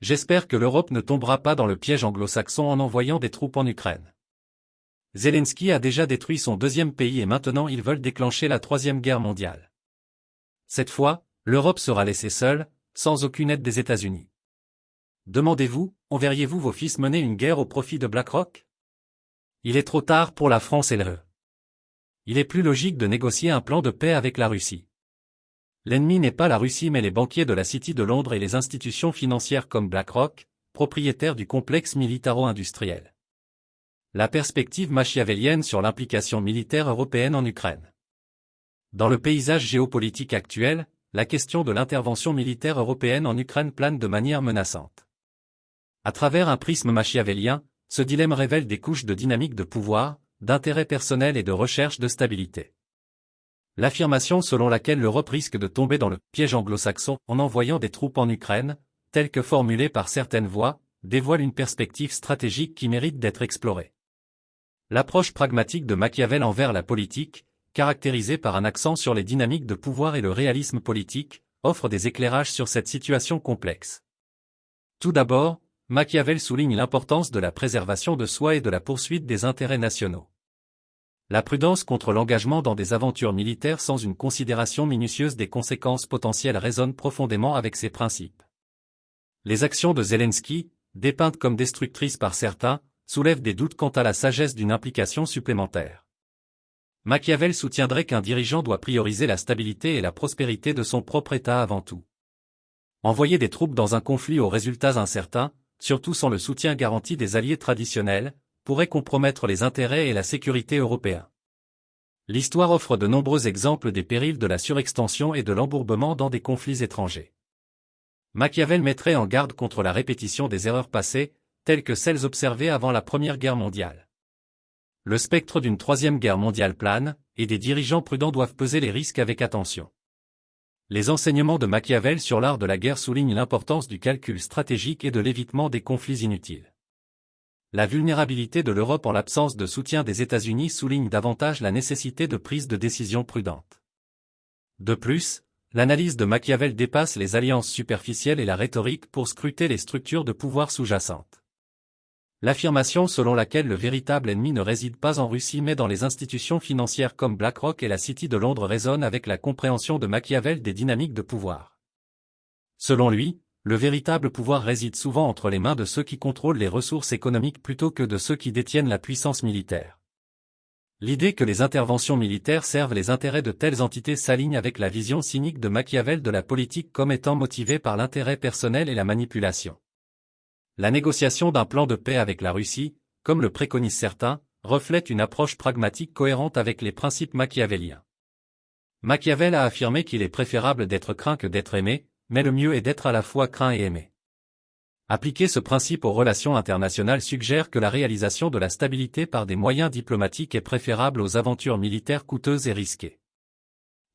j'espère que l'Europe ne tombera pas dans le piège anglo-saxon en envoyant des troupes en Ukraine. Zelensky a déjà détruit son deuxième pays et maintenant ils veulent déclencher la troisième guerre mondiale. Cette fois, l'Europe sera laissée seule, sans aucune aide des États-Unis. Demandez-vous, enverriez-vous vos fils mener une guerre au profit de BlackRock? Il est trop tard pour la France et l'UE. Il est plus logique de négocier un plan de paix avec la Russie. L'ennemi n'est pas la Russie mais les banquiers de la City de Londres et les institutions financières comme BlackRock, propriétaires du complexe militaro-industriel. La perspective machiavélienne sur l'implication militaire européenne en Ukraine. Dans le paysage géopolitique actuel, la question de l'intervention militaire européenne en Ukraine plane de manière menaçante. À travers un prisme machiavélien, ce dilemme révèle des couches de dynamique de pouvoir, d'intérêt personnel et de recherche de stabilité. L'affirmation selon laquelle l'Europe risque de tomber dans le piège anglo-saxon en envoyant des troupes en Ukraine, telle que formulée par certaines voix, dévoile une perspective stratégique qui mérite d'être explorée. L'approche pragmatique de Machiavel envers la politique, caractérisée par un accent sur les dynamiques de pouvoir et le réalisme politique, offre des éclairages sur cette situation complexe. Tout d'abord, Machiavel souligne l'importance de la préservation de soi et de la poursuite des intérêts nationaux. La prudence contre l'engagement dans des aventures militaires sans une considération minutieuse des conséquences potentielles résonne profondément avec ces principes. Les actions de Zelensky, dépeintes comme destructrices par certains, soulèvent des doutes quant à la sagesse d'une implication supplémentaire. Machiavel soutiendrait qu'un dirigeant doit prioriser la stabilité et la prospérité de son propre État avant tout. Envoyer des troupes dans un conflit aux résultats incertains, surtout sans le soutien garanti des alliés traditionnels, pourrait compromettre les intérêts et la sécurité européens. L'histoire offre de nombreux exemples des périls de la surextension et de l'embourbement dans des conflits étrangers. Machiavel mettrait en garde contre la répétition des erreurs passées, telles que celles observées avant la Première Guerre mondiale. Le spectre d'une troisième guerre mondiale plane, et des dirigeants prudents doivent peser les risques avec attention. Les enseignements de Machiavel sur l'art de la guerre soulignent l'importance du calcul stratégique et de l'évitement des conflits inutiles. La vulnérabilité de l'Europe en l'absence de soutien des États-Unis souligne davantage la nécessité de prise de décision prudente. De plus, l'analyse de Machiavel dépasse les alliances superficielles et la rhétorique pour scruter les structures de pouvoir sous-jacentes. L'affirmation selon laquelle le véritable ennemi ne réside pas en Russie mais dans les institutions financières comme BlackRock et la City de Londres résonne avec la compréhension de Machiavel des dynamiques de pouvoir. Selon lui, le véritable pouvoir réside souvent entre les mains de ceux qui contrôlent les ressources économiques plutôt que de ceux qui détiennent la puissance militaire. L'idée que les interventions militaires servent les intérêts de telles entités s'aligne avec la vision cynique de Machiavel de la politique comme étant motivée par l'intérêt personnel et la manipulation. La négociation d'un plan de paix avec la Russie, comme le préconisent certains, reflète une approche pragmatique cohérente avec les principes machiavéliens. Machiavel a affirmé qu'il est préférable d'être craint que d'être aimé, mais le mieux est d'être à la fois craint et aimé. Appliquer ce principe aux relations internationales suggère que la réalisation de la stabilité par des moyens diplomatiques est préférable aux aventures militaires coûteuses et risquées.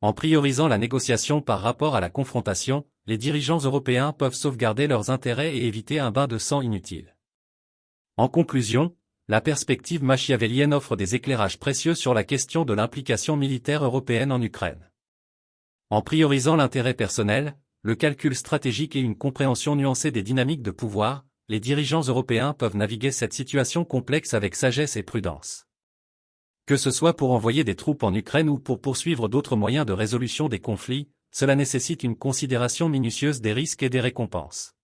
En priorisant la négociation par rapport à la confrontation, les dirigeants européens peuvent sauvegarder leurs intérêts et éviter un bain de sang inutile. En conclusion, la perspective machiavélienne offre des éclairages précieux sur la question de l'implication militaire européenne en Ukraine. En priorisant l'intérêt personnel, le calcul stratégique et une compréhension nuancée des dynamiques de pouvoir, les dirigeants européens peuvent naviguer cette situation complexe avec sagesse et prudence. Que ce soit pour envoyer des troupes en Ukraine ou pour poursuivre d'autres moyens de résolution des conflits, cela nécessite une considération minutieuse des risques et des récompenses.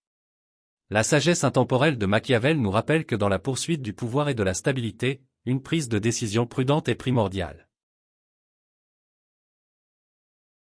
La sagesse intemporelle de Machiavel nous rappelle que dans la poursuite du pouvoir et de la stabilité, une prise de décision prudente est primordiale.